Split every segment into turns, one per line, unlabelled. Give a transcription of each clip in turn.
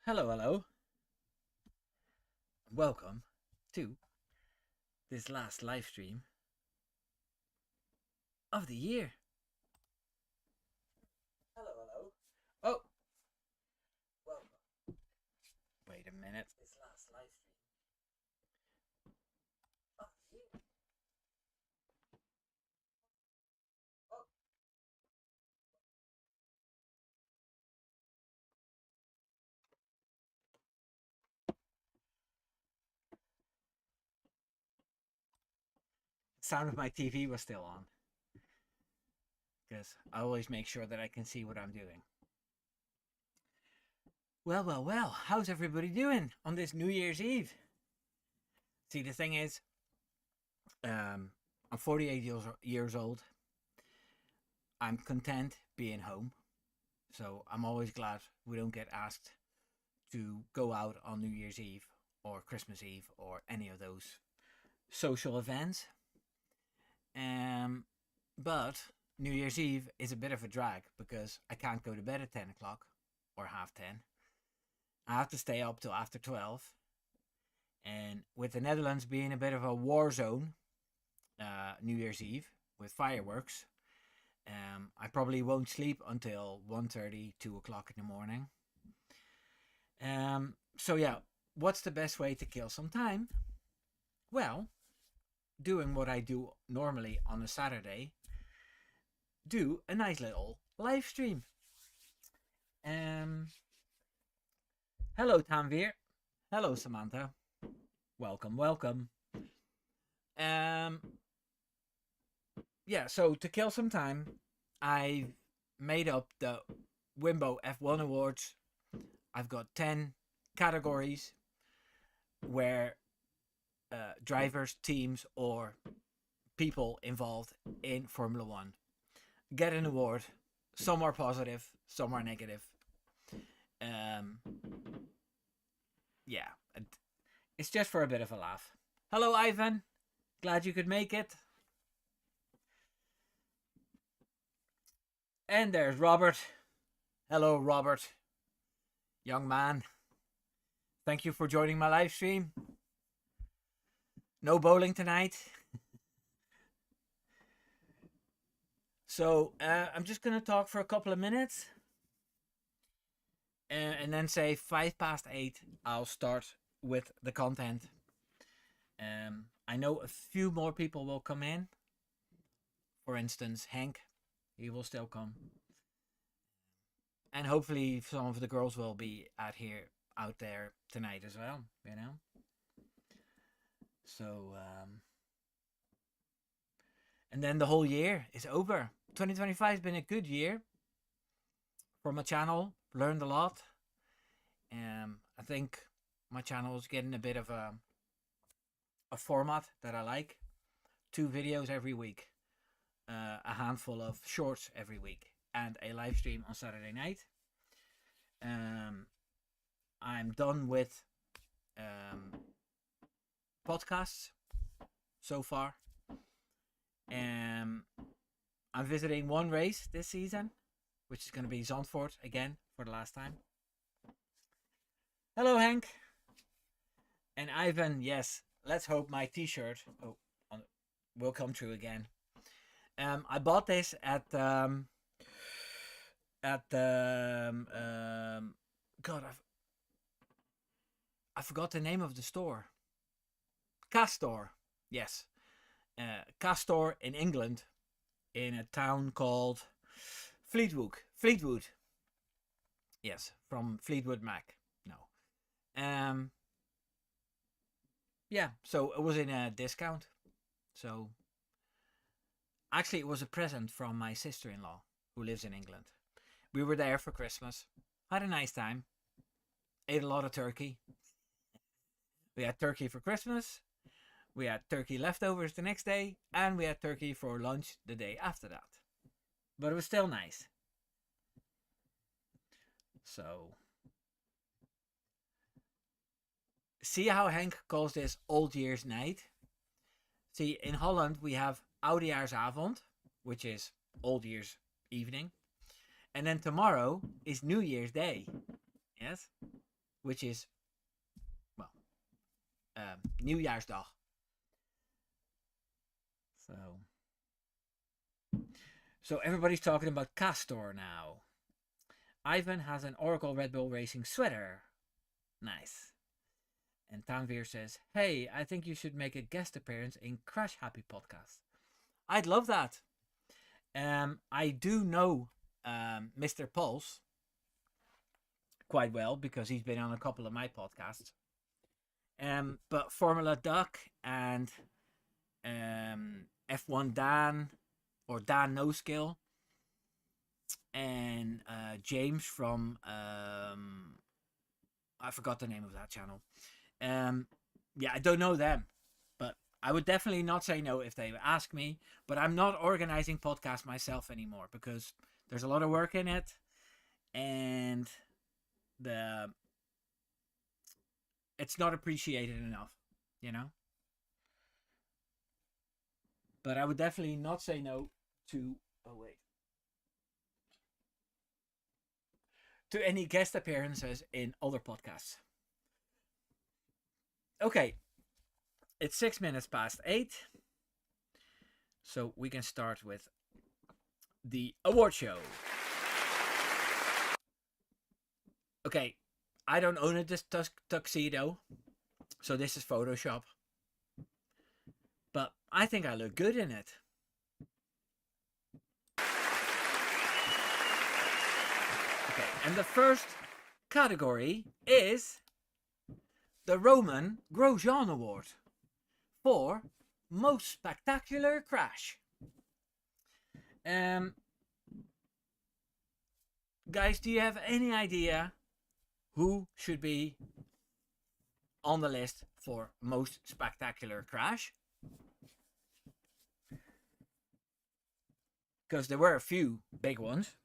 Hello, hello. Welcome to this last live stream of the year. Hello, hello. Oh, welcome. Wait a minute. This last live stream of the year. Oh, the sound of my TV was still on because I always make sure that I can see what I'm doing. Well, well, well. How's everybody doing on this New Year's Eve? See, the thing is, I'm 48 years old. I'm content being home. So I'm always glad we don't get asked to go out on New Year's Eve or Christmas Eve or any of those social events. But New Year's Eve is a bit of a drag because I can't go to bed at 10 o'clock or half 10. I have to stay up till after 12. And with the Netherlands being a bit of a war zone, New Year's Eve with fireworks, I probably won't sleep until 1:30, 2 o'clock in the morning. So yeah, what's the best way to kill some time? Well, doing what I do normally on a Saturday, do a nice little live stream. Hello Tanvir. Hello Samantha. Welcome, welcome. Yeah, so to kill some time, I made up the Wimbo F1 Awards. I've got 10 categories where drivers, teams, or people involved in Formula One get an award. Some are positive, some are negative. Yeah, it's just for a bit of a laugh. Hello, Ivan. Glad you could make it. And there's Robert. Hello, Robert. Young man. Thank you for joining my live stream. No bowling tonight. So I'm just going to talk for a couple of minutes. And then say 8:05, I'll start with the content. I know a few more people will come in. For instance, Hank. He will still come. And hopefully some of the girls will be out there tonight as well, you know. So and then the whole year is over. 2025 has been a good year for my channel. Learned a lot. I think my channel is getting a bit of a format that I like. 2 videos every week. A handful of shorts every week. And a live stream on Saturday night. I'm done with podcasts so far. I'm visiting one race this season, which is going to be Zandvoort again for the last time. Hello, Hank. And Ivan, yes, let's hope my t-shirt will come true again. I bought this at God, I forgot the name of the store. Castor, yes. Castor in England, in a town called Fleetwood. Yes, from Fleetwood Mac. No. Yeah, so it was in a discount. So actually it was a present from my sister-in-law who lives in England. We were there for Christmas. Had a nice time. Ate a lot of turkey. We had turkey for Christmas. We had turkey leftovers the next day. And we had turkey for lunch the day after that. But it was still nice. So see how Henk calls this Old Year's Night? See, in Holland we have Oudejaarsavond, which is Old Year's evening. And then tomorrow is New Year's Day. Yes, which is, well, Nieuwjaarsdag. So everybody's talking about Castor now. Ivan has an Oracle Red Bull Racing sweater. Nice. And Tanveer says, hey, I think you should make a guest appearance in Crash Happy Podcast. I'd love that. I do know Mr. Pulse quite well because he's been on a couple of my podcasts. But Formula Duck and F1 Dan or Dan No Skill and James from I forgot the name of that channel. Yeah, I don't know them, but I would definitely not say no if they ask me. But I'm not organizing podcasts myself anymore because there's a lot of work in it, and it's not appreciated enough, you know. But I would definitely not say no to to any guest appearances in other podcasts. Okay, it's 6 minutes past 8, so we can start with the award show. Okay, I don't own this tuxedo, so this is Photoshop. But I think I look good in it. Okay, and the first category is the Roman Growjean Award for Most Spectacular Crash. Guys, do you have any idea who should be on the list for Most Spectacular Crash? Because there were a few big ones.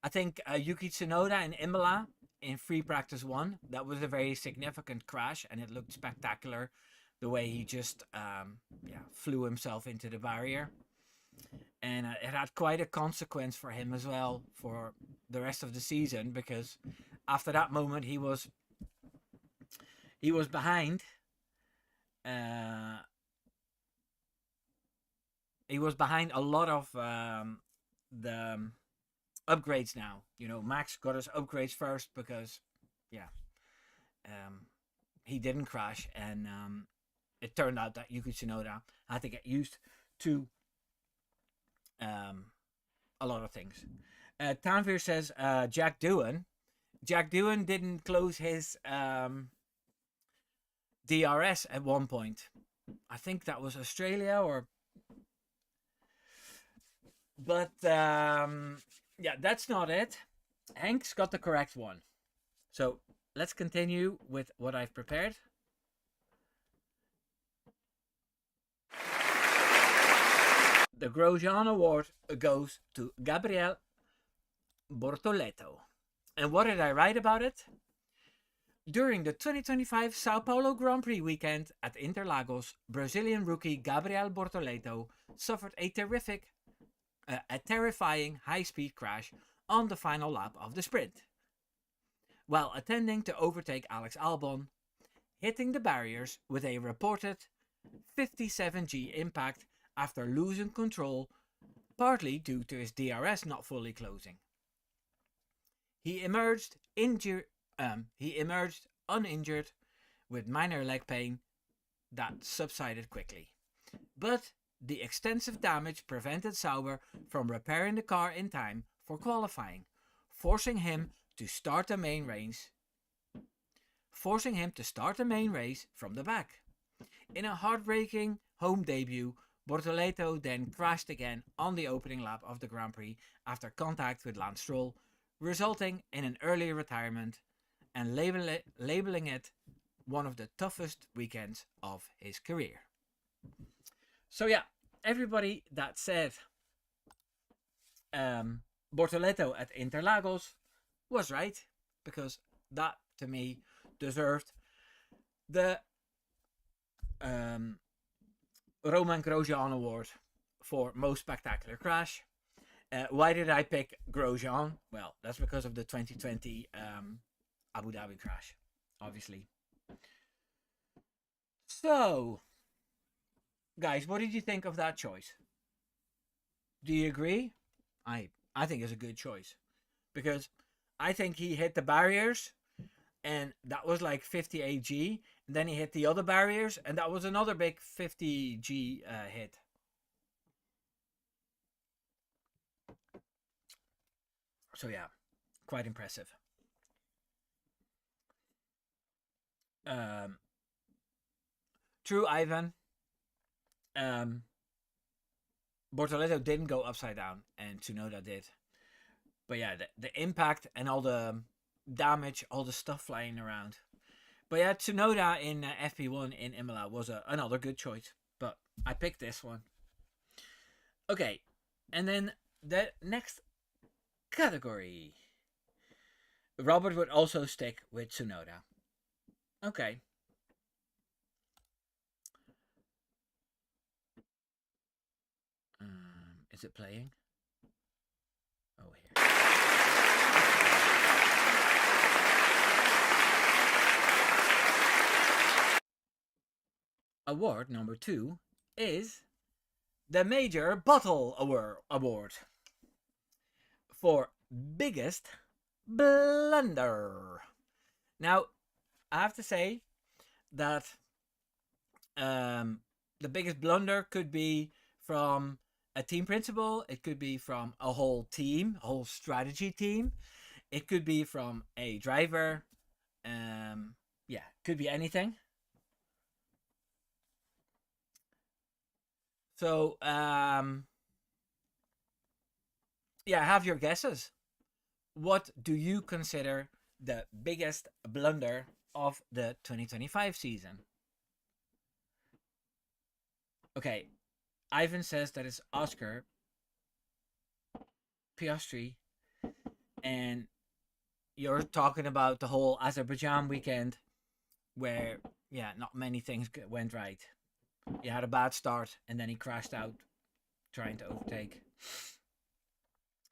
I think Yuki Tsunoda in Imola in Free Practice 1, that was a very significant crash, and it looked spectacular the way he just flew himself into the barrier. And it had quite a consequence for him as well for the rest of the season, because after that moment he was behind. He was behind a lot of the upgrades now. You know, Max got his upgrades first because, he didn't crash, and it turned out that Yuki Tsunoda had to get used to a lot of things. Tanveer says Jack Doohan. Jack Doohan didn't close his DRS at one point. I think that was Australia But that's not it. Hank's got the correct one. So let's continue with what I've prepared. The Growjean Award goes to Gabriel Bortoleto. And what did I write about it? During the 2025 Sao Paulo Grand Prix weekend at Interlagos, Brazilian rookie Gabriel Bortoleto suffered a terrifying high-speed crash on the final lap of the sprint. While attempting to overtake Alex Albon, hitting the barriers with a reported 57G impact after losing control, partly due to his DRS not fully closing. He emerged uninjured with minor leg pain that subsided quickly. But the extensive damage prevented Sauber from repairing the car in time for qualifying, forcing him to start the main race from the back. In a heartbreaking home debut, Bortoleto then crashed again on the opening lap of the Grand Prix after contact with Lance Stroll, resulting in an early retirement and labeling it one of the toughest weekends of his career. So yeah, everybody that said Bortoleto at Interlagos was right, because that to me deserved the Roman Grosjean Award for Most Spectacular Crash. Why did I pick Grosjean? Well, that's because of the 2020 Abu Dhabi crash, obviously. So, guys, what did you think of that choice? Do you agree? I think it's a good choice because I think he hit the barriers and that was like 58 G. And then he hit the other barriers and that was another big 50 G hit. So yeah, quite impressive. Um, True, Ivan. Um, Bortoletto didn't go upside down, and Tsunoda did. But yeah, the impact and all the damage, all the stuff flying around. But yeah, Tsunoda in FP1 in Imola was another good choice. But I picked this one. Okay, and then the next category. Robert would also stick with Tsunoda. Okay. Is it playing? Oh, here. Award number 2 is the Major Bottle Award for biggest blunder. Now, I have to say that the biggest blunder could be from a team principal, it could be from a whole team, a whole strategy team, it could be from a driver. Yeah, could be anything. So, yeah, have your guesses. What do you consider the biggest blunder of the 2025 season? Okay, Ivan says that it's Oscar Piastri, and you're talking about the whole Azerbaijan weekend where, yeah, not many things went right. He had a bad start and then he crashed out trying to overtake.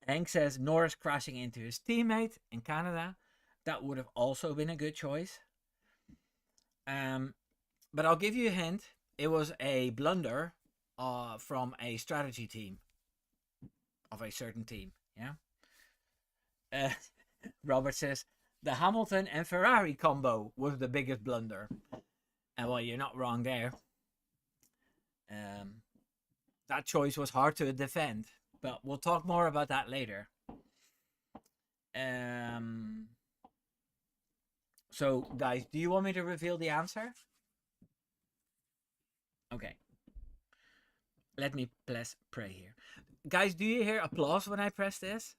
Hank says Norris crashing into his teammate in Canada. That would have also been a good choice. But I'll give you a hint. It was a blunder from a strategy team of a certain team. Yeah. Robert says the Hamilton and Ferrari combo was the biggest blunder. And well, you're not wrong there. That choice was hard to defend, but we'll talk more about that later. So, guys, do you want me to reveal the answer? Okay. Let me press play here. Guys, do you hear applause when I press this?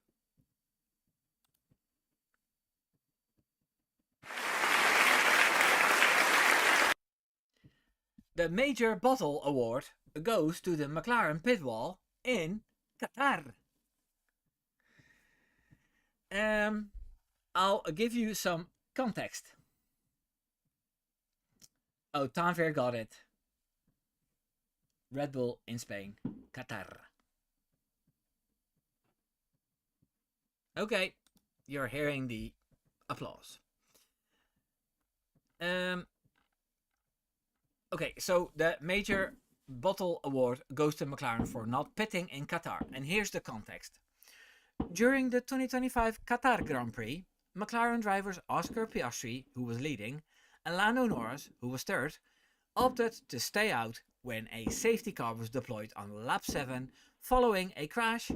The Major Bottle Award goes to the McLaren pit wall in Qatar. I'll give you some context. Oh, Tanvir got it. Red Bull in Spain, Qatar. Okay, you're hearing the applause. Okay, so the Major Bottle Award goes to McLaren for not pitting in Qatar. And here's the context. During the 2025 Qatar Grand Prix, McLaren drivers Oscar Piastri, who was leading, and Lando Norris, who was third, opted to stay out when a safety car was deployed on lap 7 following a crash,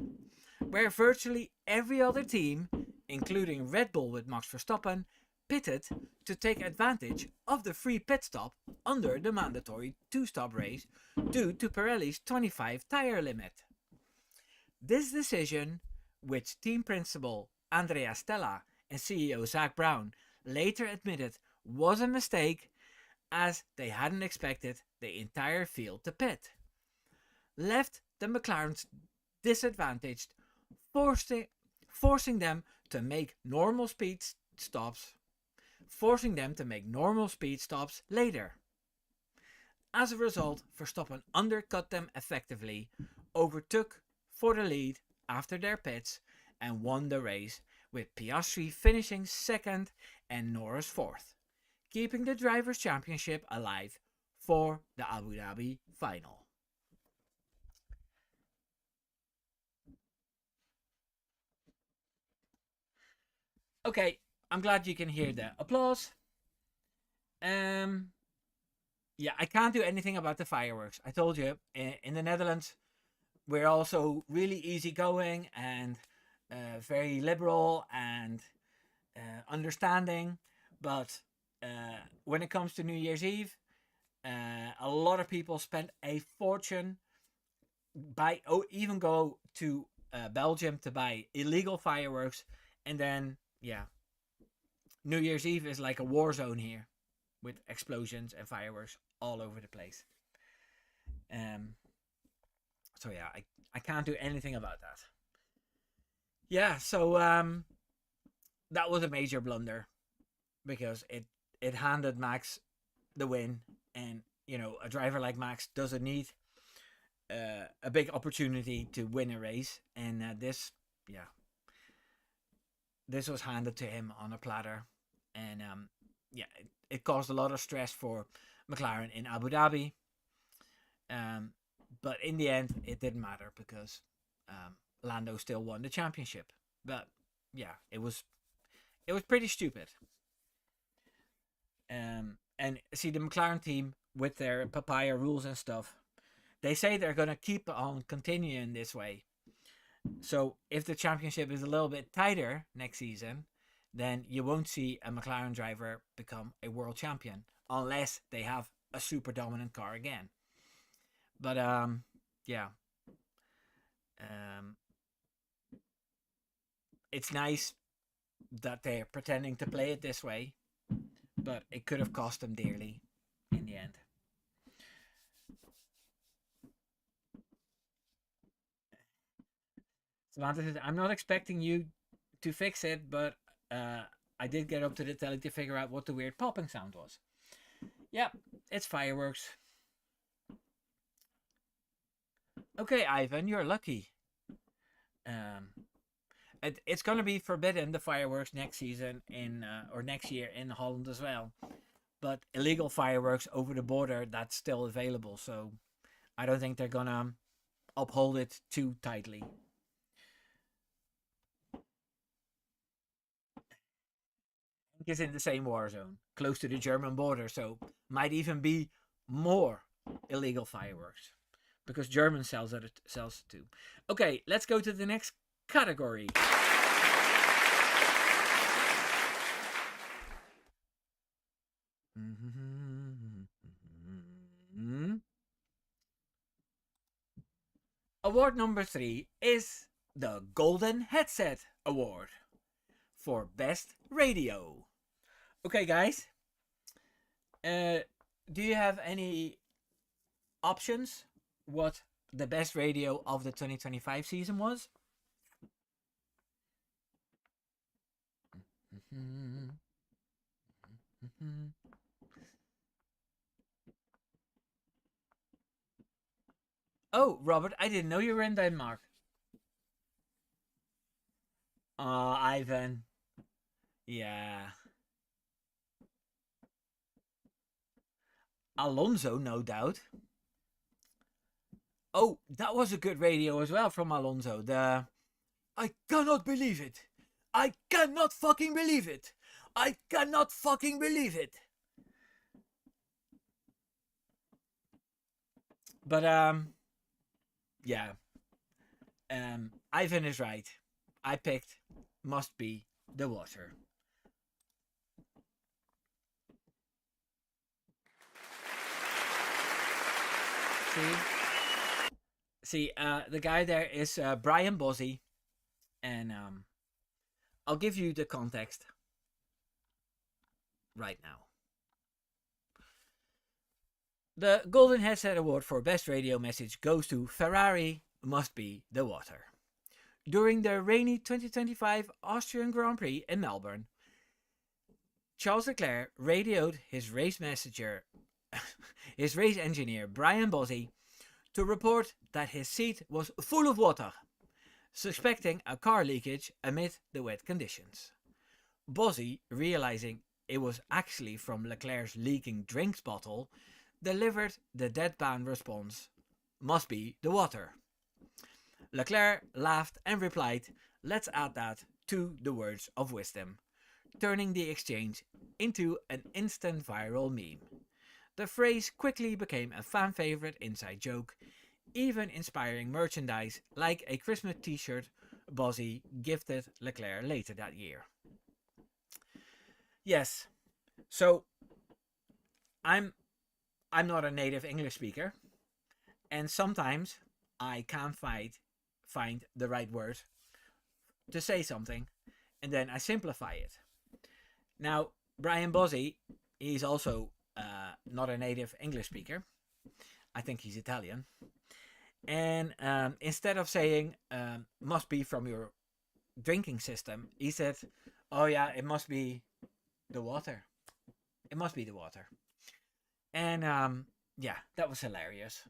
where virtually every other team, including Red Bull with Max Verstappen, pitted to take advantage of the free pit stop under the mandatory 2-stop race due to Pirelli's 25 tyre limit. This decision, which team principal Andrea Stella and CEO Zak Brown later admitted was a mistake, as they hadn't expected the entire field to pit, left the McLarens disadvantaged, forcing them to make normal speed stops later. As a result, Verstappen undercut them effectively, overtook for the lead after their pits, and won the race with Piastri finishing second and Norris fourth, keeping the Drivers' Championship alive for the Abu Dhabi final. Okay, I'm glad you can hear the applause. Yeah, I can't do anything about the fireworks. I told you, in the Netherlands, we're also really easygoing and very liberal and understanding. But when it comes to New Year's Eve, a lot of people spend a fortune, even go to Belgium to buy illegal fireworks, and then yeah, New Year's Eve is like a war zone here, with explosions and fireworks all over the place. Um, so yeah, I can't do anything about that. Yeah, so that was a major blunder because it handed Max the win, and a driver like Max doesn't need a big opportunity to win a race, and this was handed to him on a platter, and it caused a lot of stress for McLaren in Abu Dhabi. But in the end, it didn't matter because Lando still won the championship. But yeah, it was pretty stupid. And see, the McLaren team with their papaya rules and stuff, they say they're gonna keep on continuing this way. So if the championship is a little bit tighter next season, then you won't see a McLaren driver become a world champion unless they have a super dominant car again. But yeah, it's nice that they're pretending to play it this way, but it could have cost them dearly in the end. Samantha says, I'm not expecting you to fix it, but I did get up to the telly to figure out what the weird popping sound was. Yep, it's fireworks. Okay, Ivan, you're lucky. It's going to be forbidden, the fireworks, next season or next year in Holland as well. But illegal fireworks over the border, that's still available. So I don't think they're going to uphold it too tightly. Is in the same war zone, close to the German border, so might even be more illegal fireworks because German sells it too. Okay, let's go to the next category. Award number 3 is the Golden Headset Award for Best Radio. Okay, guys. Do you have any options what the best radio of the 2025 season was? Oh, Robert, I didn't know you were in Denmark. Oh, Ivan. Yeah. Alonso, no doubt. Oh, that was a good radio as well from Alonso. I cannot believe it. I cannot fucking believe it. I cannot fucking believe it. But yeah. Ivan is right. I picked Must Be the Water. See, the guy there is Brian Bozzi, and I'll give you the context right now. The Golden Headset Award for Best Radio Message goes to Ferrari Must Be the Water. During the rainy 2025 Austrian Grand Prix in Melbourne, Charles Leclerc radioed his race engineer Brian Bozzi to report that his seat was full of water. suspecting a car leakage amid the wet conditions. Bozzy, realizing it was actually from Leclerc's leaking drinks bottle, delivered the deadpan response, "Must be the water." Leclerc laughed and replied, "Let's add that to the words of wisdom," turning the exchange into an instant viral meme. The phrase quickly became a fan favorite inside joke, even inspiring merchandise like a Christmas t-shirt Bozzy gifted Leclerc later that year. Yes, so I'm I'm not a native English speaker, and sometimes I can't find the right word to say something, and then I simplify it. Now, Brian Bozzi, he's also not a native English speaker. I think he's Italian. And instead of saying "must be from your drinking system," he said, "Oh yeah, it must be the water. It must be the water." And yeah, that was hilarious.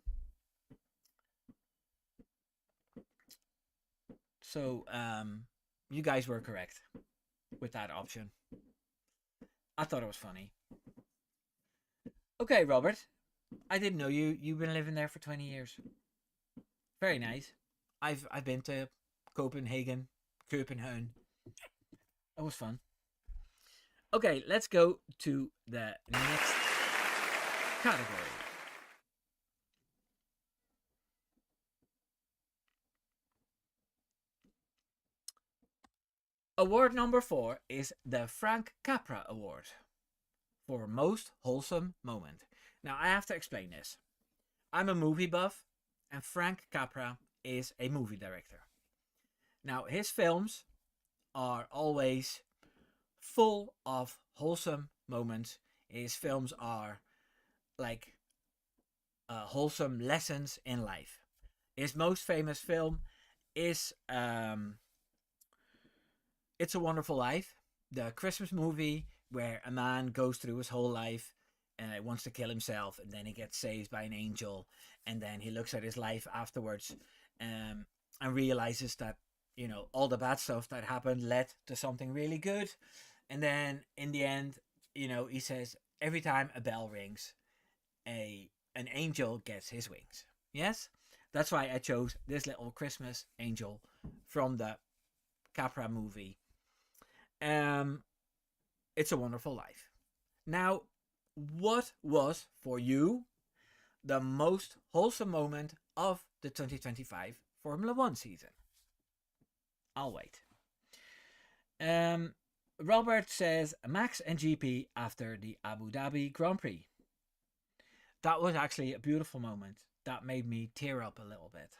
So you guys were correct with that option. I thought it was funny. Okay, Robert. I didn't know you've been living there for 20 years. Very nice. I've been to Copenhagen, Copenhagen. It was fun. Okay, let's go to the next category. Award number 4 is the Frank Capra Award for Most Wholesome Moment. Now, I have to explain this. I'm a movie buff, and Frank Capra is a movie director. Now, his films are always full of wholesome moments. His films are like wholesome lessons in life. His most famous film is It's a Wonderful Life, the Christmas movie where a man goes through his whole life and wants to kill himself, and then he gets saved by an angel, and then he looks at his life afterwards and realizes that, you know, all the bad stuff that happened led to something really good. And then in the end, you know, he says every time a bell rings, an angel gets his wings. Yes, that's why I chose this little Christmas angel from the Capra movie. It's a Wonderful Life. Now, what was for you the most wholesome moment of the 2025 Formula One season? I'll wait. Robert says Max and GP after the Abu Dhabi Grand Prix. That was actually a beautiful moment. That made me tear up a little bit.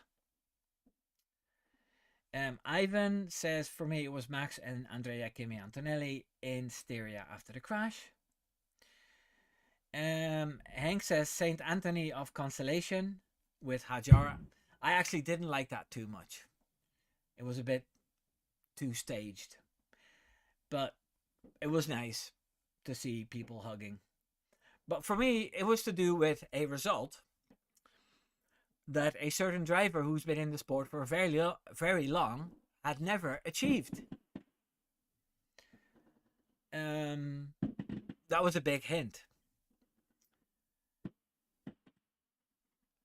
Ivan says for me it was Max and Andrea Kimi Antonelli in Styria after the crash. Hank says Saint Anthony of Constellation with Hajara. I actually didn't like that too much. It was a bit too staged. But it was nice to see people hugging. But for me, it was to do with a result that a certain driver who's been in the sport for very long had never achieved. That was a big hint.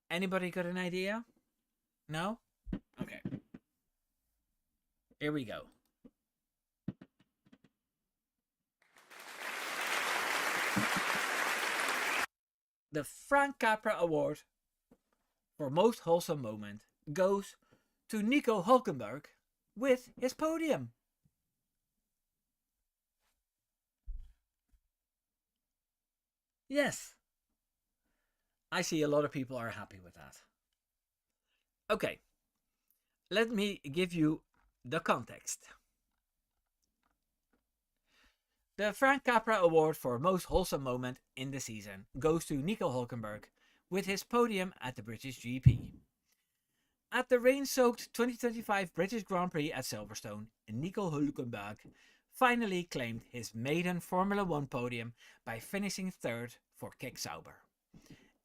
Anybody got an idea? No? Okay. Here we go. The Frank Capra Award for Most Wholesome Moment goes to Nico Hulkenberg with his podium. Yes. I see a lot of people are happy with that. Okay. Let me give you the context. The Frank Capra Award for Most Wholesome Moment in the season goes to Nico Hulkenberg with his podium at the British GP. At the rain-soaked 2025 British Grand Prix at Silverstone, Nico Hulkenberg finally claimed his maiden Formula One podium by finishing third for Kick Sauber,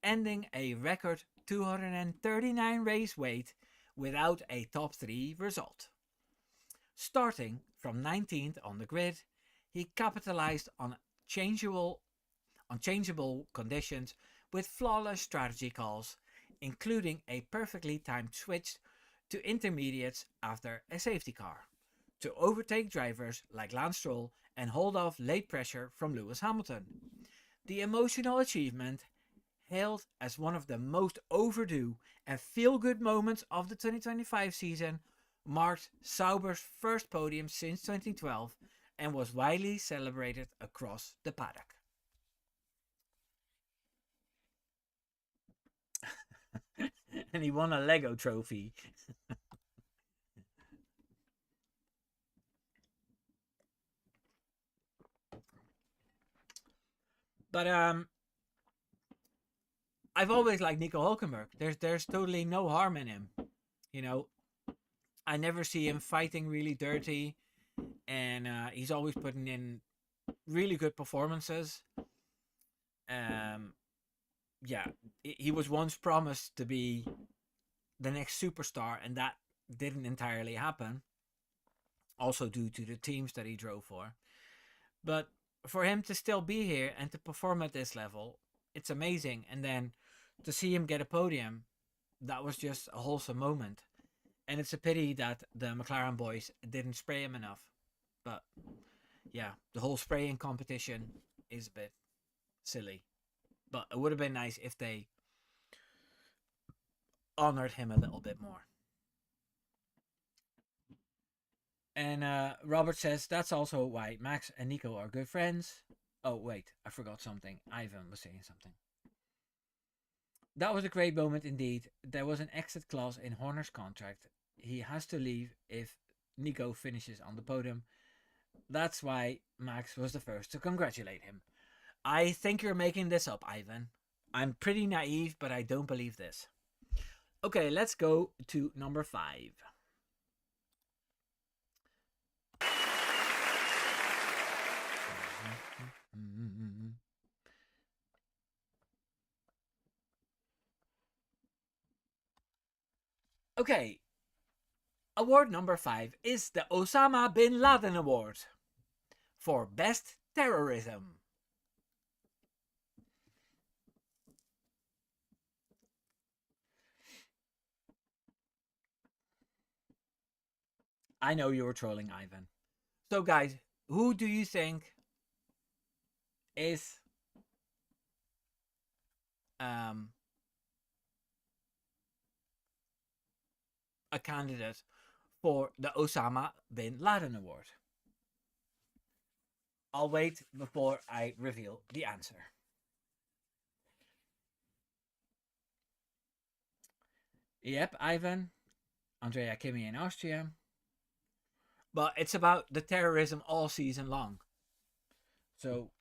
ending a record 239 race wait without a top 3 result. Starting from 19th on the grid, he capitalized on changeable conditions with flawless strategy calls, including a perfectly timed switch to intermediates after a safety car, to overtake drivers like Lance Stroll and hold off late pressure from Lewis Hamilton. The emotional achievement, hailed as one of the most overdue and feel-good moments of the 2025 season, marked Sauber's first podium since 2012 and was widely celebrated across the paddock. And he won a Lego trophy. But I've always liked Nico Hulkenberg. There's totally no harm in him. You know, I never see him fighting really dirty, and he's always putting in really good performances. Yeah, he was once promised to be the next superstar, and that didn't entirely happen. Also due to the teams that he drove for. But for him to still be here and to perform at this level, it's amazing. And then to see him get a podium, that was just a wholesome moment. And it's a pity that the McLaren boys didn't spray him enough. But yeah, the whole spraying competition is a bit silly. But it would have been nice if they honored him a little bit more. And Robert says that's also why Max and Nico are good friends. Oh, wait, I forgot something. Ivan was saying something. That was a great moment indeed. There was an exit clause in Horner's contract. He has to leave if Nico finishes on the podium. That's why Max was the first to congratulate him. I think you're making this up, Ivan. I'm pretty naive, but I don't believe this. Okay, let's go to number 5. Okay, award number 5 is the Osama Bin Laden Award for Best Terrorism. I know you were trolling, Ivan. So, guys, who do you think is a candidate for the Osama Bin Laden Award? I'll wait before I reveal the answer. Yep, Ivan, Andrea, Kimi, and Austria. But it's about the terrorism all season long. So,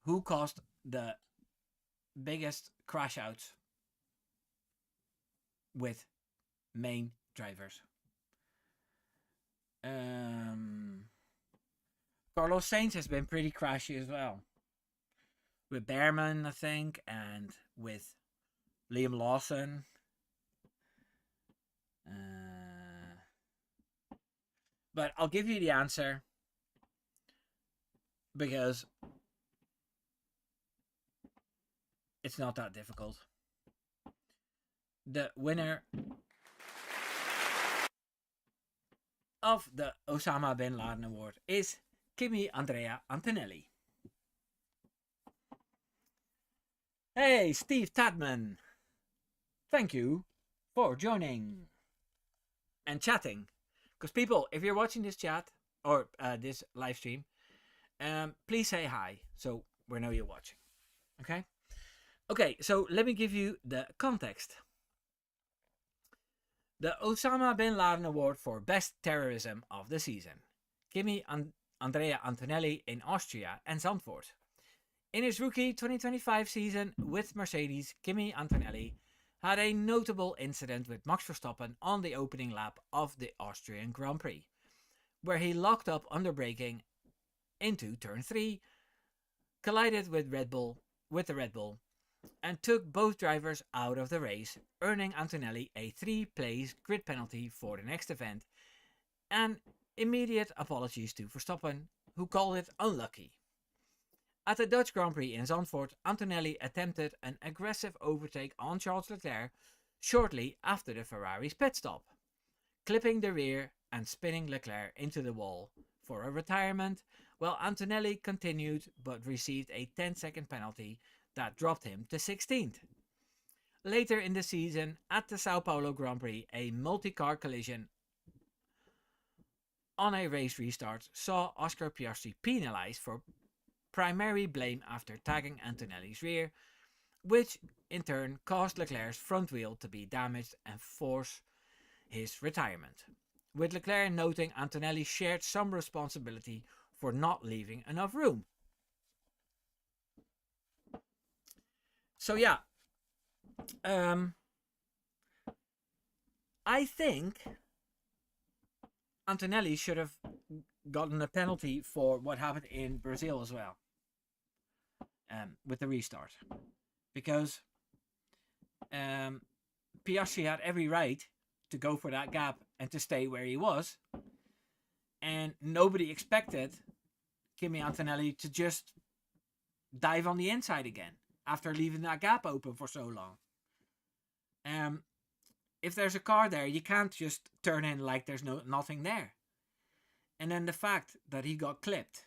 who caused the biggest crash outs with main drivers? Carlos Sainz has been pretty crashy as well. With Behrman, I think, and with Liam Lawson. But I'll give you the answer because it's not that difficult. The winner of the Osama Bin Laden Award is Kimi Andrea Antonelli. Hey, Steve Tadman. Thank you for joining and chatting. Because people, if you're watching this chat or this live stream, please say hi so we know you're watching. Okay? Okay, so let me give you the context. The Osama Bin Laden Award for Best Terrorism of the season. Kimi Andrea Antonelli in Austria and Zandvoort. In his rookie 2025 season with Mercedes, Kimi Antonelli had a notable incident with Max Verstappen on the opening lap of the Austrian Grand Prix, where he locked up under braking into turn 3, collided with the Red Bull, and took both drivers out of the race, earning Antonelli a 3-place grid penalty for the next event, and immediate apologies to Verstappen, who called it unlucky. At the Dutch Grand Prix in Zandvoort, Antonelli attempted an aggressive overtake on Charles Leclerc shortly after the Ferrari's pit stop, clipping the rear and spinning Leclerc into the wall for a retirement, while Antonelli continued but received a 10-second penalty that dropped him to 16th. Later in the season, at the Sao Paulo Grand Prix, a multi-car collision on a race restart saw Oscar Piastri penalised for primary blame after tagging Antonelli's rear, which in turn caused Leclerc's front wheel to be damaged and force his retirement, with Leclerc noting Antonelli shared some responsibility for not leaving enough room. So yeah, I think Antonelli should have gotten a penalty for what happened in Brazil as well, with the restart, because Piastri had every right to go for that gap and to stay where he was, and nobody expected Kimi Antonelli to just dive on the inside again after leaving that gap open for so long. If there's a car there, you can't just turn in like there's nothing there. And then the fact that he got clipped,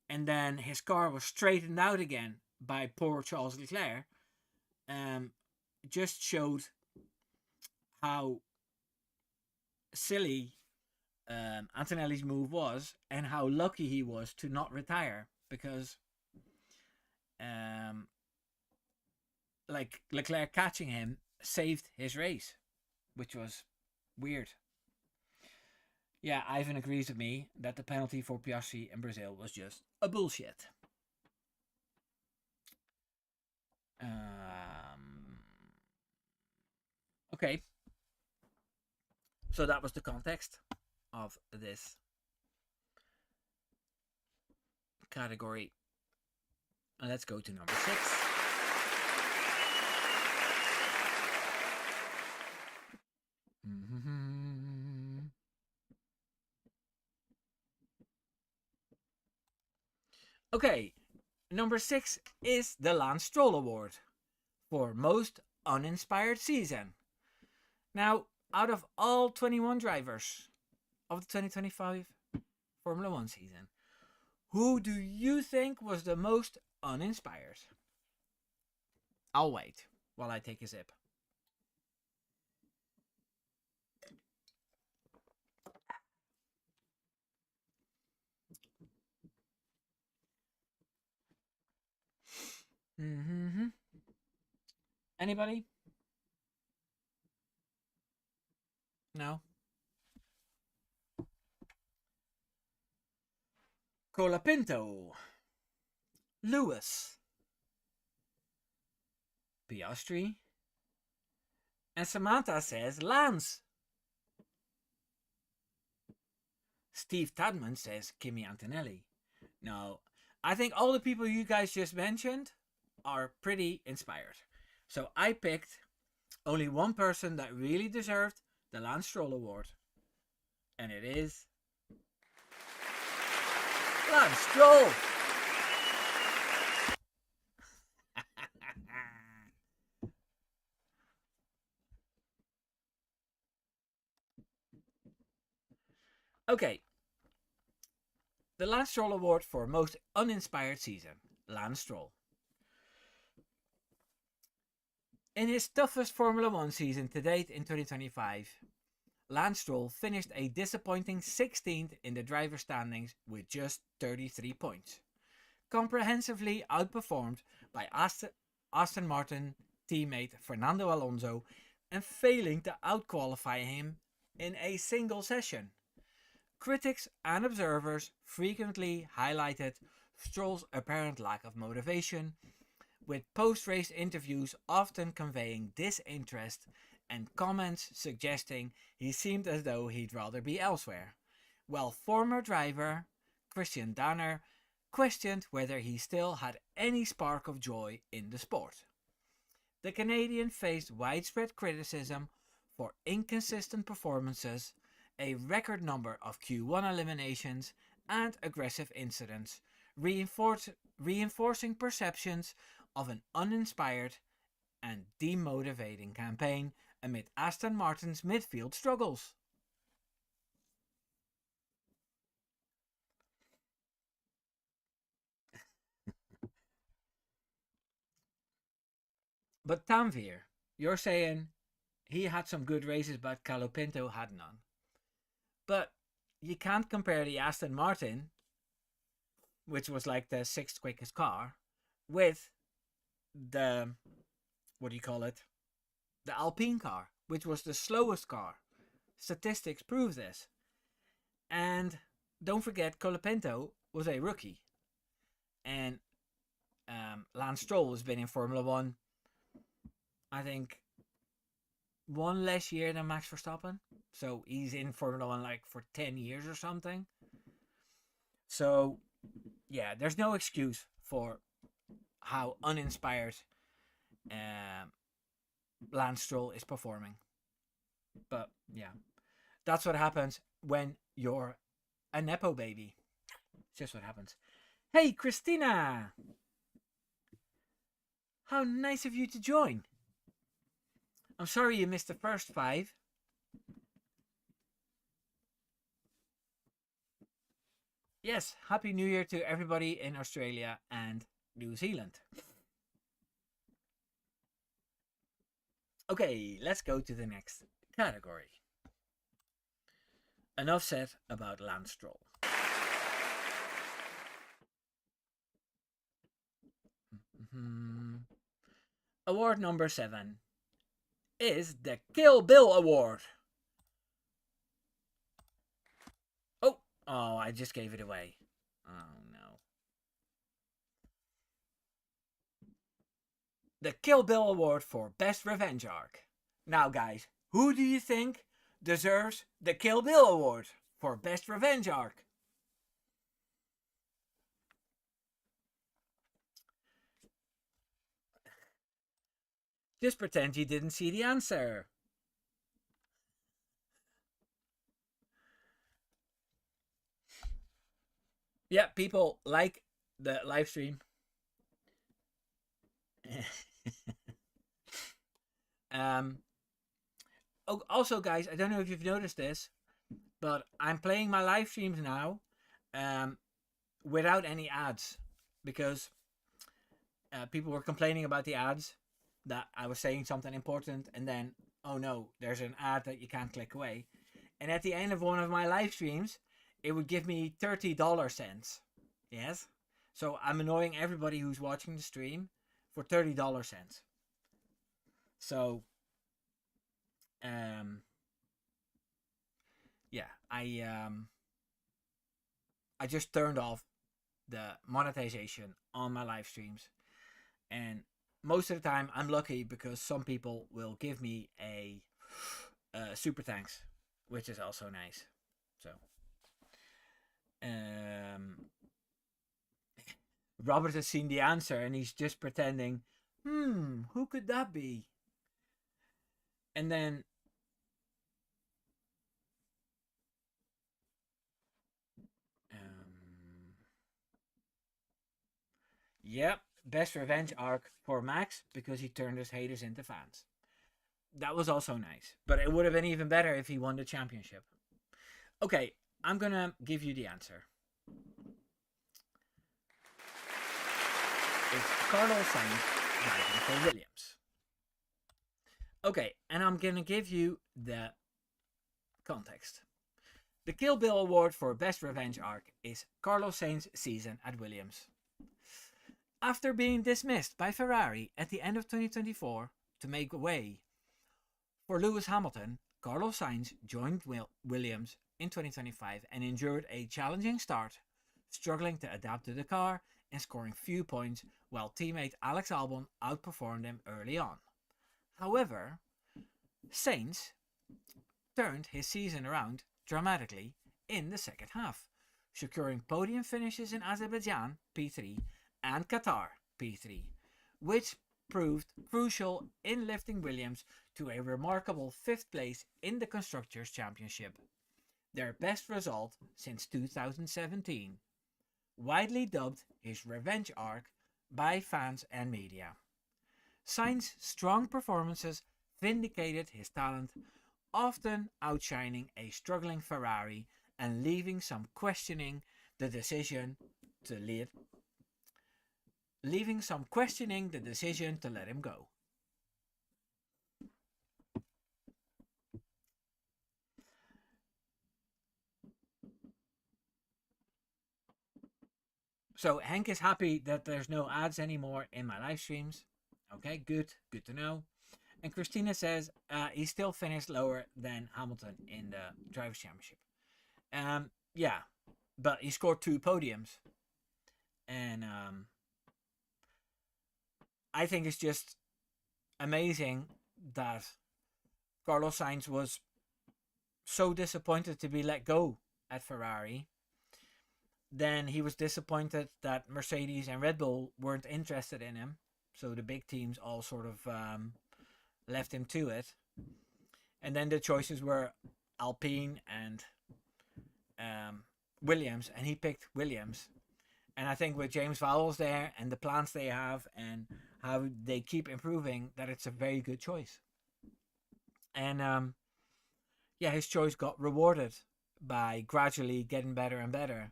and then his car was straightened out again by poor Charles Leclerc, just showed how silly Antonelli's move was, and how lucky he was to not retire, because like Leclerc catching him saved his race, which was weird. Yeah, Ivan agrees with me that the penalty for Piastri in Brazil was just a bullshit. Okay. So that was the context of this category. And let's go to number 6. Okay, number 6 is the Lance Stroll Award for most uninspired season. Now, out of all 21 drivers of the 2025 Formula 1 season, who do you think was the most uninspired? I'll wait while I take a sip. Anybody? No? Colapinto, Lewis, Piastri, and Samantha says Lance. Steve Tadman says Kimi Antonelli. No, I think all the people you guys just mentioned are pretty inspired. So I picked only one person that really deserved the Lance Stroll Award, and it is Lance Stroll. Okay. The Lance Stroll Award for most uninspired season. Lance Stroll. In his toughest Formula 1 season to date in 2025, Lance Stroll finished a disappointing 16th in the driver standings with just 33 points, comprehensively outperformed by Aston Martin teammate Fernando Alonso and failing to outqualify him in a single session. Critics and observers frequently highlighted Stroll's apparent lack of motivation, with post-race interviews often conveying disinterest and comments suggesting he seemed as though he'd rather be elsewhere, while former driver Christian Danner questioned whether he still had any spark of joy in the sport. The Canadian faced widespread criticism for inconsistent performances, a record number of Q1 eliminations, and aggressive incidents, reinforcing perceptions of an uninspired and demotivating campaign amid Aston Martin's midfield struggles. But Tanvir, you're saying he had some good races, but Calopinto had none. But you can't compare the Aston Martin, which was like the sixth quickest car, with the, what do you call it? The Alpine car, which was the slowest car. Statistics prove this. And don't forget, Colapinto was a rookie. And Lance Stroll has been in Formula One, I think, one less year than Max Verstappen. So he's in Formula One like for 10 years or something. So, yeah, there's no excuse for how uninspired Lance Stroll is performing. But, yeah, that's what happens when you're a Nepo baby. It's just what happens. Hey, Christina! How nice of you to join. I'm sorry you missed the first 5. Yes, Happy New Year to everybody in Australia and New Zealand. Okay, let's go to the next category. Enough said about Lance Stroll. Award number 7 is the Kill Bill Award. Oh, I just gave it away. Oh no. The Kill Bill Award for Best Revenge Arc. Now guys, who do you think deserves the Kill Bill Award for Best Revenge Arc? Just pretend you didn't see the answer. Yeah, people like the live stream. Also, guys, I don't know if you've noticed this, but I'm playing my live streams now without any ads because people were complaining about the ads, that I was saying something important and then, oh no, there's an ad that you can't click away. And at the end of one of my live streams, it would give me $30. Yes? So I'm annoying everybody who's watching the stream for $30. So, yeah, I just turned off the monetization on my live streams, and most of the time I'm lucky because some people will give me a super thanks, which is also nice. So, Robert has seen the answer and he's just pretending, who could that be? And then yep, best revenge arc for Max because he turned his haters into fans. That was also nice, but it would have been even better if he won the championship. Okay, I'm gonna give you the answer. It's Carlos Sainz driving for Williams. Okay, and I'm gonna give you the context. The Kill Bill Award for Best Revenge Arc is Carlos Sainz's season at Williams. After being dismissed by Ferrari at the end of 2024 to make way for Lewis Hamilton, Carlos Sainz joined Williams in 2025 and endured a challenging start, struggling to adapt to the car and scoring few points while teammate Alex Albon outperformed him early on. However, Sainz turned his season around dramatically in the second half, securing podium finishes in Azerbaijan P3 and Qatar P3, which proved crucial in lifting Williams to a remarkable 5th place in the Constructors' Championship, their best result since 2017, widely dubbed his revenge arc by fans and media. Sainz's strong performances vindicated his talent, often outshining a struggling Ferrari and leaving some questioning the decision to let him go. So Hank is happy that there's no ads anymore in my live streams. Okay, good to know. And Christina says he still finished lower than Hamilton in the Drivers' Championship. Yeah, but he scored 2 podiums. And I think it's just amazing that Carlos Sainz was so disappointed to be let go at Ferrari. Then he was disappointed that Mercedes and Red Bull weren't interested in him. So the big teams all sort of left him to it. And then the choices were Alpine and Williams, and he picked Williams. And I think with James Vowles there and the plans they have and how they keep improving, that it's a very good choice. And his choice got rewarded by gradually getting better and better.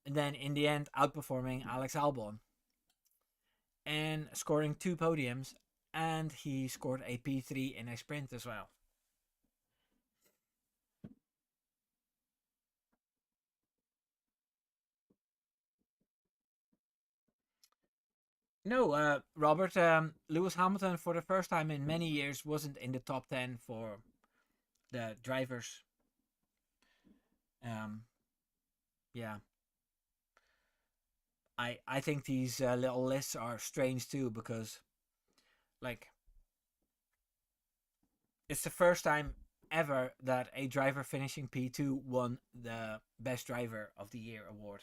And then in the end, outperforming Alex Albon and scoring 2 podiums, and he scored a P3 in a sprint as well. No, Robert, Lewis Hamilton for the first time in many years wasn't in the top 10 for the drivers. Yeah. I think these little lists are strange too, because like it's the first time ever that a driver finishing P2 won the Best Driver of the Year award.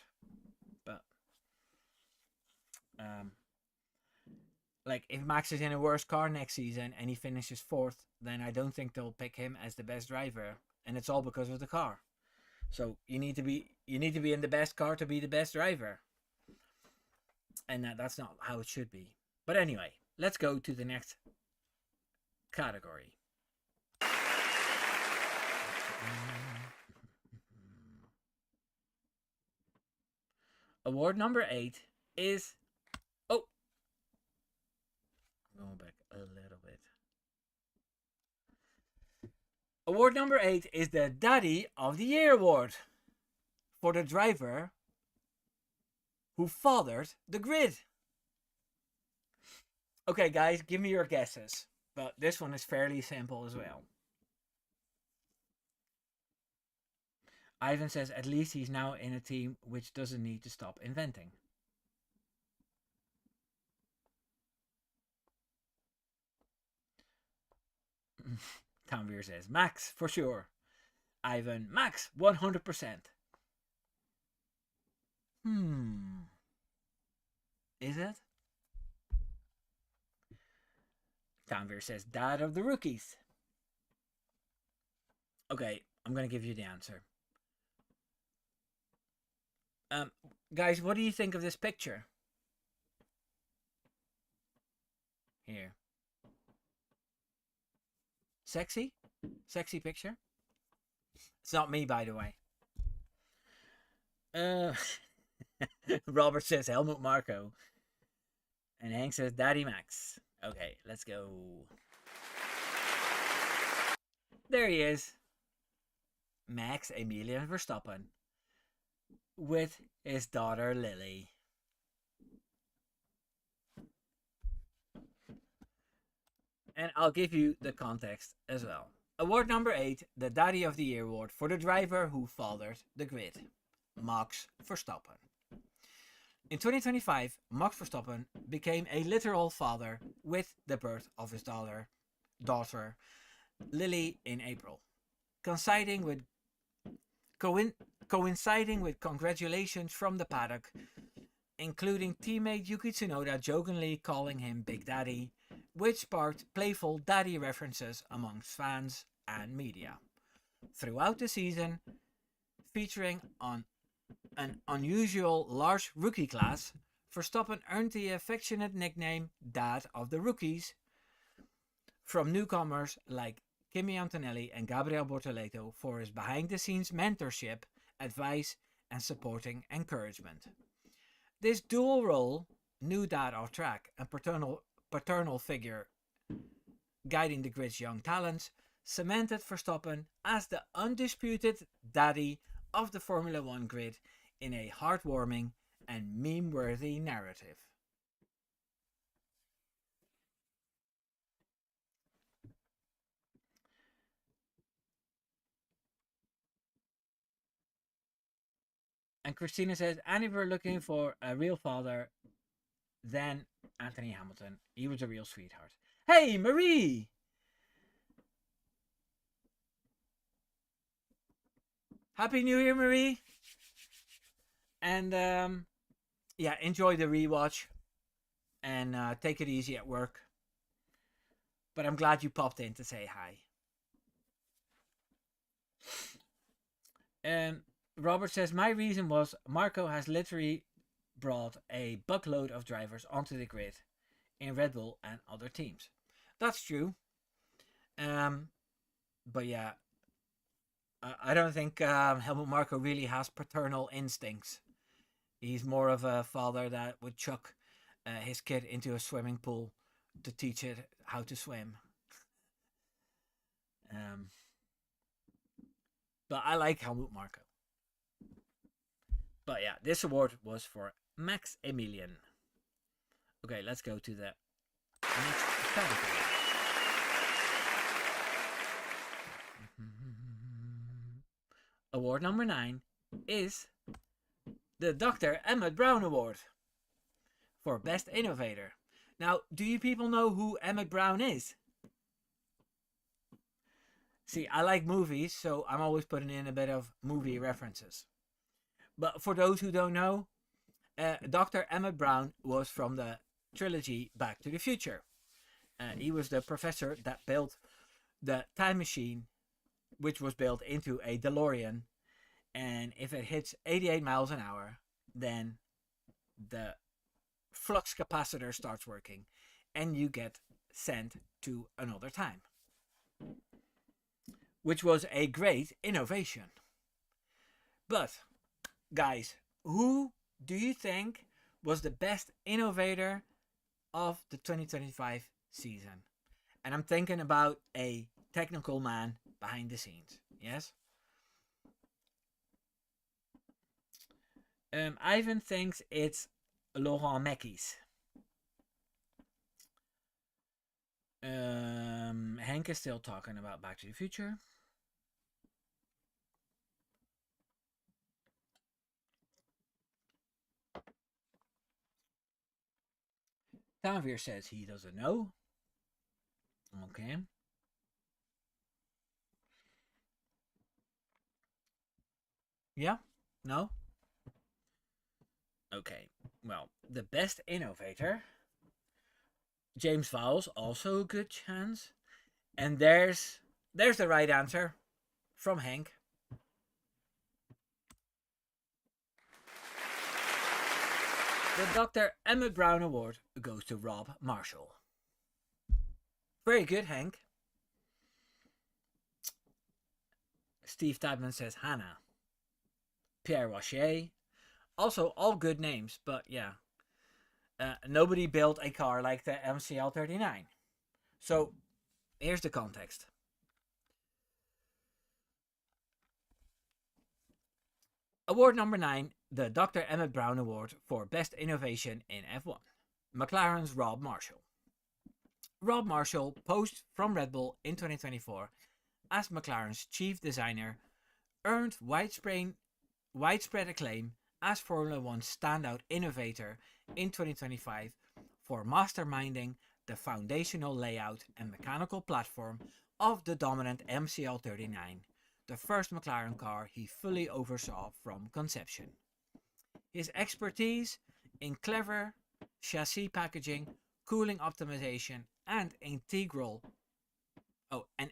But like if Max is in a worse car next season and he finishes 4th, then I don't think they'll pick him as the best driver, and it's all because of the car. So you need to be in the best car to be the best driver. And that's not how it should be. But anyway, let's go to the next category. Award number 8 is... Oh! Going back a little bit. Award number 8 is the Daddy of the Year award for the driver who fathered the grid. Okay, guys, give me your guesses. But this one is fairly simple as well. Ivan says at least he's now in a team which doesn't need to stop inventing. Tanvir says Max for sure. Ivan, Max 100%. Is it? Tanvir says Dad of the Rookies. Okay, I'm gonna give you the answer. Guys, what do you think of this picture? Here. Sexy? Sexy picture? It's not me, by the way. Robert says Helmut Marko. And Hank says Daddy Max. Okay, let's go. There he is. Max Emilian Verstappen. With his daughter Lily. And I'll give you the context as well. Award number 8, the Daddy of the Year award for the driver who fathered the grid, Max Verstappen. In 2025, Max Verstappen became a literal father with the birth of his daughter Lily in April. Coinciding with coinciding with congratulations from the paddock, including teammate Yuki Tsunoda jokingly calling him Big Daddy, which sparked playful daddy references amongst fans and media. Throughout the season, featuring on an unusual large rookie class, Verstappen earned the affectionate nickname Dad of the Rookies from newcomers like Kimi Antonelli and Gabriel Bortoleto for his behind-the-scenes mentorship, advice, and supporting encouragement. This dual role, new dad off track and paternal figure guiding the grid's young talents, cemented Verstappen as the undisputed daddy of the Formula One grid in a heartwarming and meme-worthy narrative. And Christina says, and if we're looking for a real father, then Anthony Hamilton. He was a real sweetheart. Hey, Marie! Happy New Year, Marie! And yeah, enjoy the rewatch and take it easy at work. But I'm glad you popped in to say hi. Robert says, my reason was Marco has literally brought a buckload of drivers onto the grid in Red Bull and other teams. That's true. But yeah, I don't think Helmut Marko really has paternal instincts. He's more of a father that would chuck his kid into a swimming pool to teach it how to swim. But I like Helmut Marko. But yeah, this award was for Max Emilian. Okay, let's go to the next category. Award number 9 is the Dr. Emmett Brown Award for Best Innovator. Now, do you people know who Emmett Brown is? See, I like movies, so I'm always putting in a bit of movie references. But for those who don't know, Dr. Emmett Brown was from the trilogy Back to the Future. He was the professor that built the time machine, which was built into a DeLorean. And if it hits 88 miles an hour, then the flux capacitor starts working and you get sent to another time. Which was a great innovation. But, guys, who do you think was the best innovator of the 2025 season? And I'm thinking about a technical man behind the scenes. Yes? Ivan thinks it's Laurent Mekies. Henk is still talking about Back to the Future. Tanvir says he doesn't know. Okay. Yeah? No? Okay. Well, the best innovator, James Vowles, also a good chance. And there's the right answer from Henk. The Dr. Emmett Brown Award goes to Rob Marshall. Very good, Henk. Steve Tadman says Hannah. Pierre Rocher. Also, all good names, but yeah. Nobody built a car like the MCL39. So, here's the context. Award number 9, the Dr. Emmett Brown Award for Best Innovation in F1. McLaren's Rob Marshall. Rob Marshall posed from Red Bull in 2024 as McLaren's chief designer, earned widespread acclaim as Formula One standout innovator in 2025 for masterminding the foundational layout and mechanical platform of the dominant MCL39 the first McLaren car he fully oversaw from conception. His expertise in clever chassis packaging, cooling optimization, and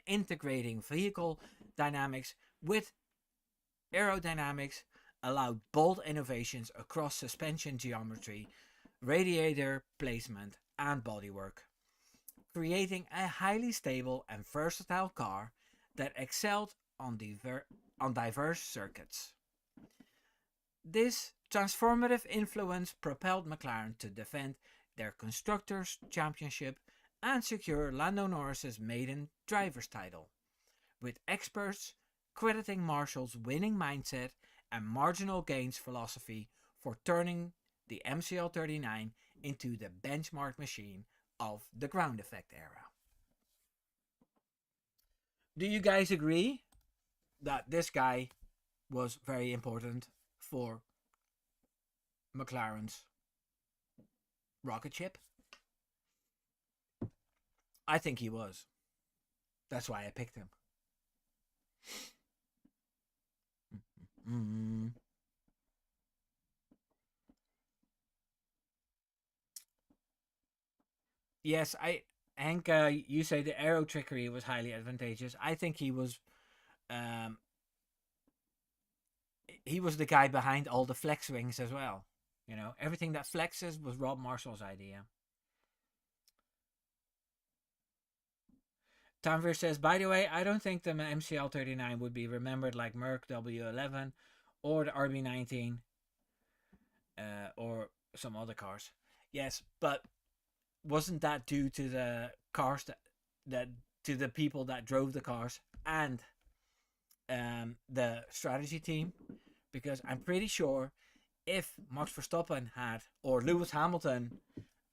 integrating vehicle dynamics with aerodynamics allowed bold innovations across suspension geometry, radiator placement, and bodywork, creating a highly stable and versatile car that excelled on diverse circuits. This transformative influence propelled McLaren to defend their Constructors' Championship and secure Lando Norris's maiden driver's title, with experts crediting Marshall's winning mindset and marginal gains philosophy for turning the MCL39 into the benchmark machine of the ground effect era. Do you guys agree that this guy was very important for McLaren's rocket ship? I think he was. That's why I picked him. Yes, Hank, you say the aero trickery was highly advantageous. I think he was the guy behind all the flex wings as well. You know, everything that flexes was Rob Marshall's idea. Tanvir says, by the way, I don't think the MCL39 would be remembered like Merc W11 or the RB19 or some other cars. Yes, but wasn't that due to the cars that to the people that drove the cars and the strategy team? Because I'm pretty sure if Max Verstappen had, or Lewis Hamilton,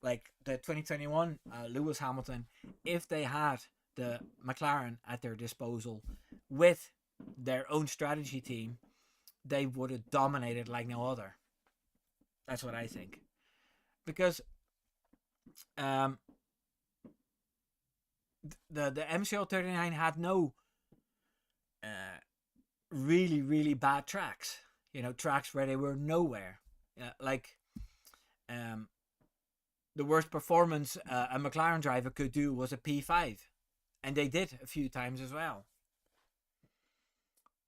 like the 2021 Lewis Hamilton, if they had the McLaren at their disposal with their own strategy team, they would have dominated like no other. That's what I think. Because the MCL39 had no really bad tracks. You know, tracks where they were nowhere. The worst performance a McLaren driver could do was a P5. And they did a few times as well.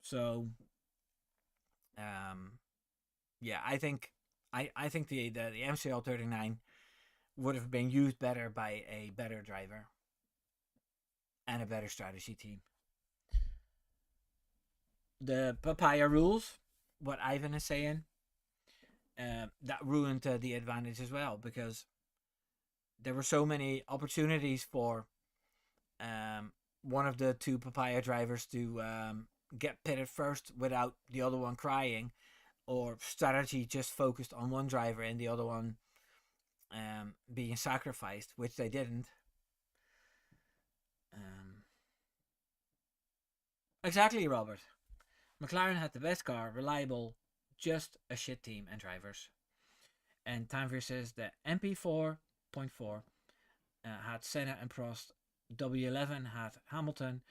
So, yeah, I think the MCL39 would have been used better by a better driver and a better strategy team. The papaya rules, what Ivan is saying, that ruined the advantage as well, because there were so many opportunities for one of the two papaya drivers to get pitted first without the other one crying, or strategy just focused on one driver and the other one being sacrificed, which they didn't. Exactly, Robert. McLaren had the best car, reliable, just a shit team and drivers. And Tanvir says the MP4.4 had Senna and Prost, W11 had Hamilton,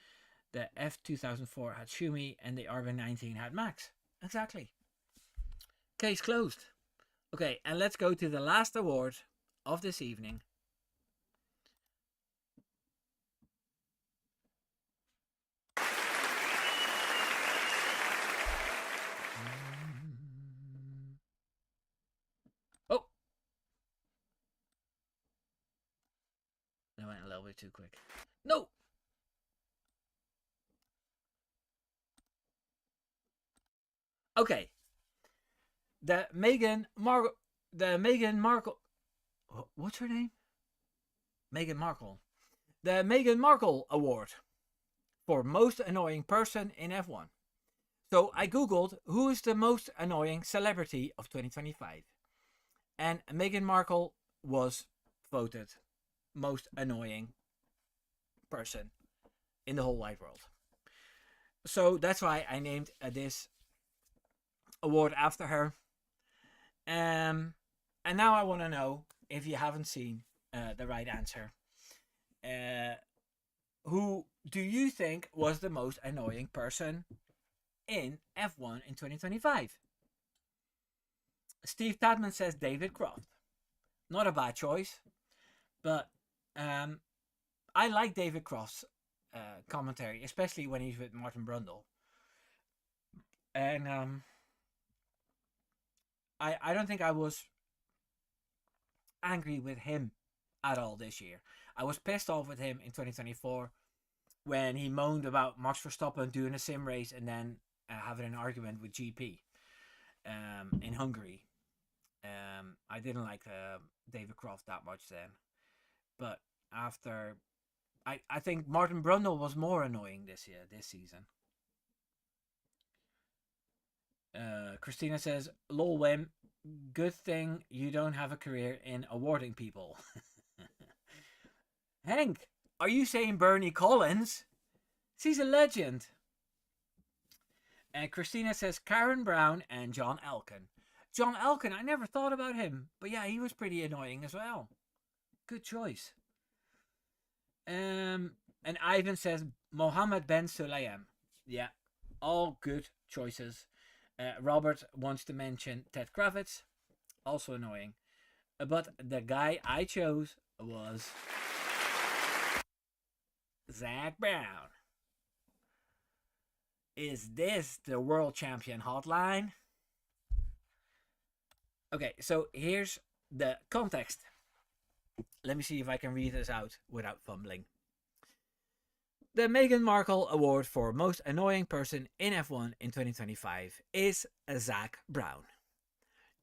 the F2004 had Schumi, and the RB19 had Max. Exactly. Case closed. Okay, and let's go to the last award of this evening. Oh! I went a little bit too quick. No! Okay. The Meghan Markle. What's her name? Meghan Markle. The Meghan Markle Award for most annoying person in F1. So I googled who is the most annoying celebrity of 2025, and Meghan Markle was voted most annoying person in the whole wide world. So that's why I named this award after her. And now I want to know, if you haven't seen the right answer, who do you think was the most annoying person in F1 in 2025. Steve Tadman says David Croft. Not a bad choice, but I like David Croft's commentary, especially when he's with Martin Brundle. And I don't think I was angry with him at all this year. I was pissed off with him in 2024 when he moaned about Max Verstappen doing a sim race and then having an argument with GP in Hungary. I didn't like David Croft that much then. But after... I think Martin Brundle was more annoying this season. Christina says, lol Wim, good thing you don't have a career in awarding people. Hank, are you saying Bernie Collins? He's a legend. And Christina says Karen Brown and John Elkin. John Elkin, I never thought about him. But yeah, he was pretty annoying as well. Good choice. And Ivan says Mohammed Ben Sulayem. Yeah, all good choices. Robert wants to mention Ted Kravitz. Also annoying. But the guy I chose was Zach Brown. Is this the world champion hotline? Okay, so here's the context. Let me see if I can read this out without fumbling. The Meghan Markle Award for Most Annoying Person in F1 in 2025 is Zach Brown.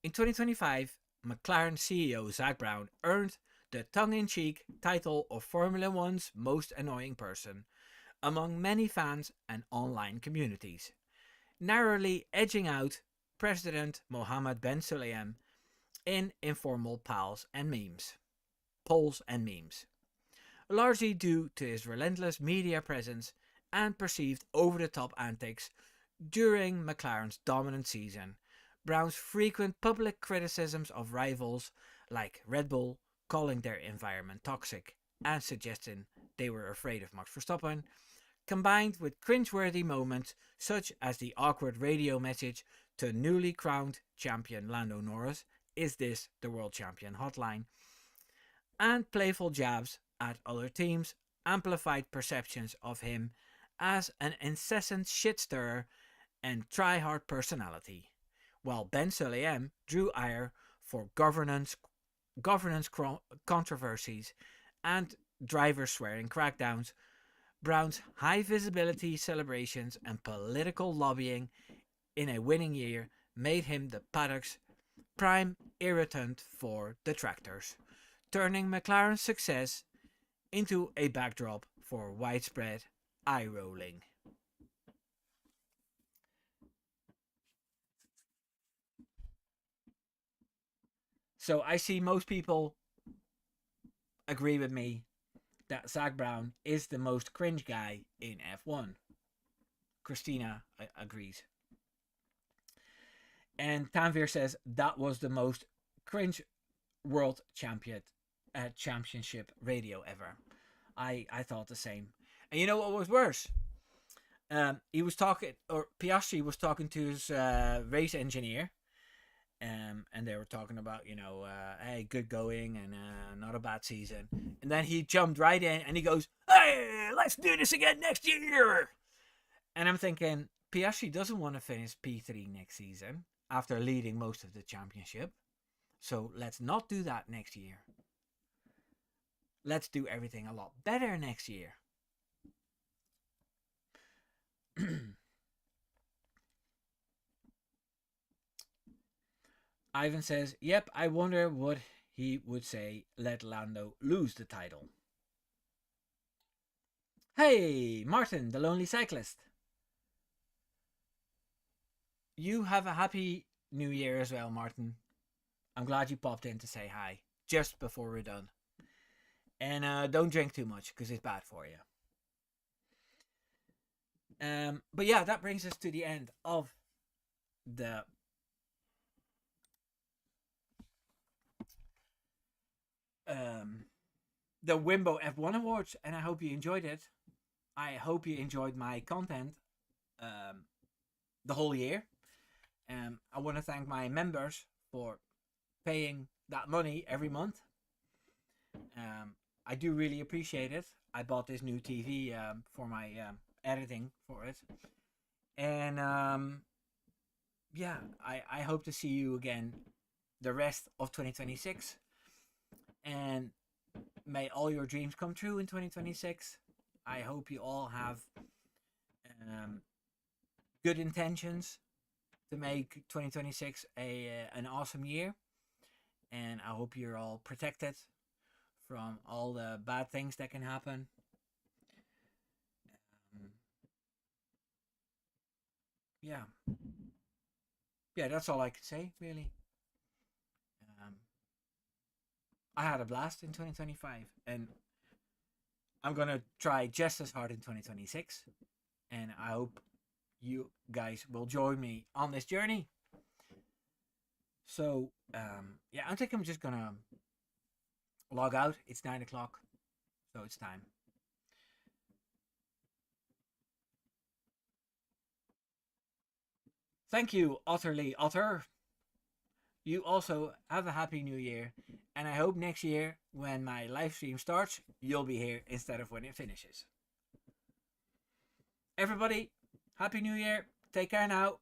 In 2025, McLaren CEO Zach Brown earned the tongue-in-cheek title of Formula One's Most Annoying Person among many fans and online communities, narrowly edging out President Mohammed Ben Sulayem in informal polls and memes, largely due to his relentless media presence and perceived over-the-top antics during McLaren's dominant season. Brown's frequent public criticisms of rivals like Red Bull, calling their environment toxic and suggesting they were afraid of Max Verstappen, combined with cringeworthy moments such as the awkward radio message to newly crowned champion Lando Norris, "Is this the world champion hotline?" and playful jabs at other teams, amplified perceptions of him as an incessant shit-stirrer and try-hard personality, while Ben Sulayem drew ire for governance controversies and driver swearing crackdowns. Brown's high visibility celebrations and political lobbying in a winning year made him the paddock's prime irritant for detractors, turning McLaren's success into a backdrop for widespread eye-rolling. So I see most people agree with me that Zach Brown is the most cringe guy in F1. Christina agrees. And Tanvir says that was the most cringe world championship radio ever. I thought the same. And you know what was worse? He was talking, or Piastri was talking to his race engineer. And they were talking about, hey, good going and not a bad season. And then he jumped right in and he goes, hey, let's do this again next year. And I'm thinking, Piastri doesn't want to finish P3 next season after leading most of the championship. So let's not do that next year. Let's do everything a lot better next year. Ivan says, yep, I wonder what he would say, let Lando lose the title. Hey, Martin, the lonely cyclist. You have a happy new year as well, Martin. I'm glad you popped in to say hi just before we're done. And don't drink too much because it's bad for you. But yeah, that brings us to the end of the Wimbo F1 Awards, and I hope you enjoyed it. I hope you enjoyed my content. the whole year. I want to thank my members for paying that money every month. I do really appreciate it. I bought this new TV for my editing for it. And yeah, I hope to see you again the rest of 2026. And may all your dreams come true in 2026. I hope you all have um, good intentions to make 2026 an awesome year. And I hope you're all protected from all the bad things that can happen. Um, yeah, yeah, that's all I can say, really. Um, I had a blast in 2025, and I'm gonna try just as hard in 2026. And I hope you guys will join me on this journey. So, yeah, I think I'm just gonna log out. It's 9 o'clock, so it's time. Thank you, Utterly Utter. You also have a happy new year, and I hope next year, when my live stream starts, you'll be here instead of when it finishes. Everybody, happy new year. Take care now.